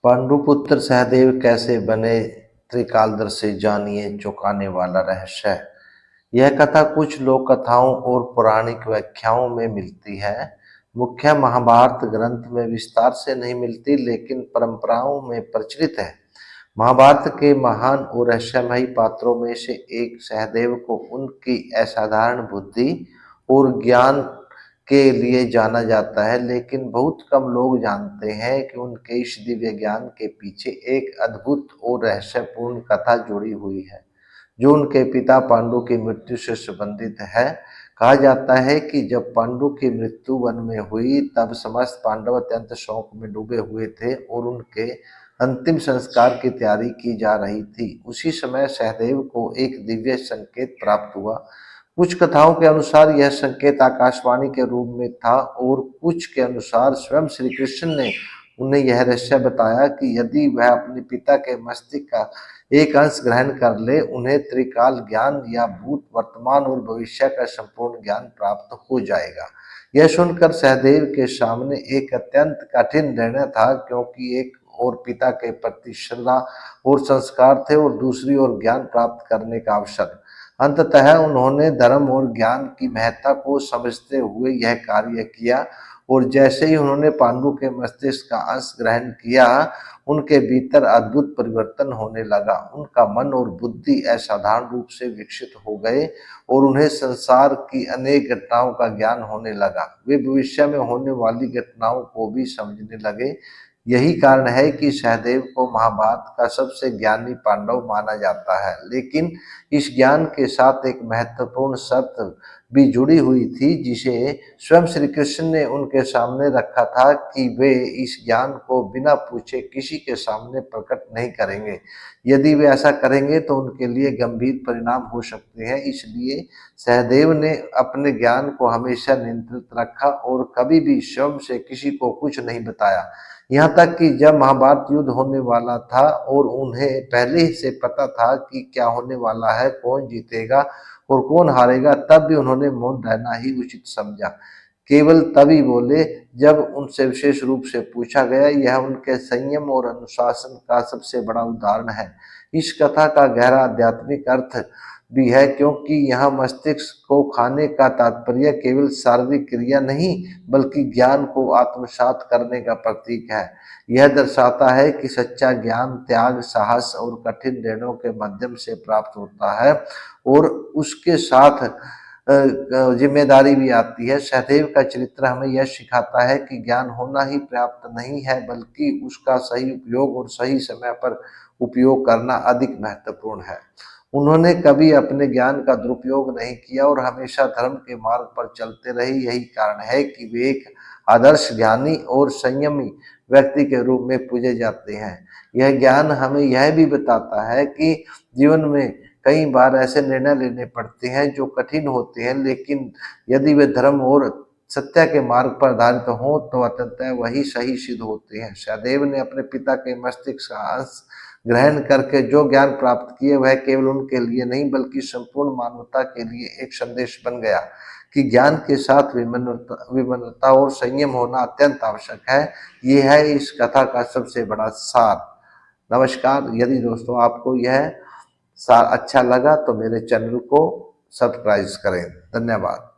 पांडुपुत्र सहदेव कैसे बने त्रिकालदर्शी, जानिए चौंकाने वाला रहस्य। यह कथा कुछ लोक कथाओं और पौराणिक व्याख्याओं में मिलती है। मुख्य महाभारत ग्रंथ में विस्तार से नहीं मिलती, लेकिन परंपराओं में प्रचलित है। महाभारत के महान और रहस्यमयी पात्रों में से एक सहदेव को उनकी असाधारण बुद्धि और ज्ञान के लिए जाना जाता है, लेकिन बहुत कम लोग जानते हैं कि उनके इस दिव्य ज्ञान के पीछे एक अद्भुत और रहस्यपूर्ण कथा जुड़ी हुई है, जो उनके पिता पांडु की मृत्यु से संबंधित है। कहा जाता है कि जब पांडु की मृत्यु वन में हुई, तब समस्त पांडव अत्यंत शोक में डूबे हुए थे और उनके अंतिम संस्कार की तैयारी की जा रही थी। उसी समय सहदेव को एक दिव्य संकेत प्राप्त हुआ। कुछ कथाओं के अनुसार यह संकेत आकाशवाणी के रूप में था और कुछ के अनुसार स्वयं श्री कृष्ण ने उन्हें यह रहस्य बताया कि यदि वह अपने पिता के मस्तिष्क का एक अंश ग्रहण कर ले, उन्हें त्रिकाल ज्ञान या भूत, वर्तमान और भविष्य का संपूर्ण ज्ञान प्राप्त हो जाएगा। यह सुनकर सहदेव के सामने एक अत्यंत कठिन निर्णय था, क्योंकि एक और पिता के प्रति श्रद्धा और संस्कार थे और दूसरी ओर ज्ञान प्राप्त करने का अवसर। अंततः उन्होंने धर्म और ज्ञान की महत्ता को समझते हुए यह कार्य किया, और जैसे ही उन्होंने पांडु के मस्तिष्क का अंश ग्रहण किया, उनके भीतर अद्भुत परिवर्तन होने लगा। उनका मन और बुद्धि असाधारण रूप से विकसित हो गए और उन्हें संसार की अनेक घटनाओं का ज्ञान होने लगा। वे भविष्य में होने वाली घटनाओं को भी समझने लगे। यही कारण है कि सहदेव को महाभारत का सबसे ज्ञानी पांडव माना जाता है। लेकिन इस ज्ञान के साथ एक महत्वपूर्ण शर्त भी जुड़ी हुई थी, जिसे स्वयं श्री कृष्ण ने उनके सामने रखा था कि वे इस ज्ञान को बिना पूछे किसी के सामने प्रकट नहीं करेंगे। यदि वे ऐसा करेंगे तो उनके लिए गंभीर परिणाम हो सकते हैं। इसलिए सहदेव ने अपने ज्ञान को हमेशा नियंत्रित रखा और कभी भी स्वयं से किसी को कुछ नहीं बताया। यहाँ तक कि जब महाभारत युद्ध होने वाला था और उन्हें पहले से पता था कि क्या होने वाला है, कौन जीतेगा और कौन हारेगा, तब भी उन्होंने मौन रहना ही उचित समझा। केवल तभी बोले जब उनसे विशेष रूप से पूछा गया। यह उनके संयम और अनुशासन का सबसे बड़ा उदाहरण है। इस कथा का गहरा आध्यात्मिक अर्थ भी है, क्योंकि यहाँ मस्तिष्क को खाने का तात्पर्य केवल शारीरिक क्रिया नहीं, बल्कि ज्ञान को आत्मसात करने का प्रतीक है। यह दर्शाता है कि सच्चा ज्ञान त्याग, साहस और कठिन निर्णयों के माध्यम से प्राप्त होता है, और उसके साथ जिम्मेदारी भी आती है। सहदेव का चरित्र हमें यह सिखाता है कि ज्ञान होना ही पर्याप्त नहीं है, बल्कि उसका सही उपयोग और सही समय पर उपयोग करना अधिक महत्वपूर्ण है। उन्होंने कभी अपने ज्ञान का दुरुपयोग नहीं किया और हमेशा धर्म के मार्ग पर चलते रहे। यही कारण है कि वे एक आदर्श ज्ञानी और संयमी व्यक्ति के रूप में पूजे जाते हैं। यह ज्ञान हमें यह भी बताता है कि जीवन में कई बार ऐसे निर्णय लेने पड़ते हैं जो कठिन होते हैं, लेकिन यदि वे धर्म और सत्य के मार्ग पर आधारित हों तो अंततः वही सही सिद्ध होते हैं। सहदेव ने अपने पिता के मस्तिष्क का अंश ग्रहण करके जो ज्ञान प्राप्त किए, वह केवल उनके लिए नहीं, बल्कि संपूर्ण मानवता के लिए एक संदेश बन गया कि ज्ञान के साथ विनम्रता और संयम होना अत्यंत आवश्यक है। ये है इस कथा का सबसे बड़ा सार। नमस्कार। यदि दोस्तों आपको यह सार अच्छा लगा तो मेरे चैनल को सब्सक्राइब करें। धन्यवाद।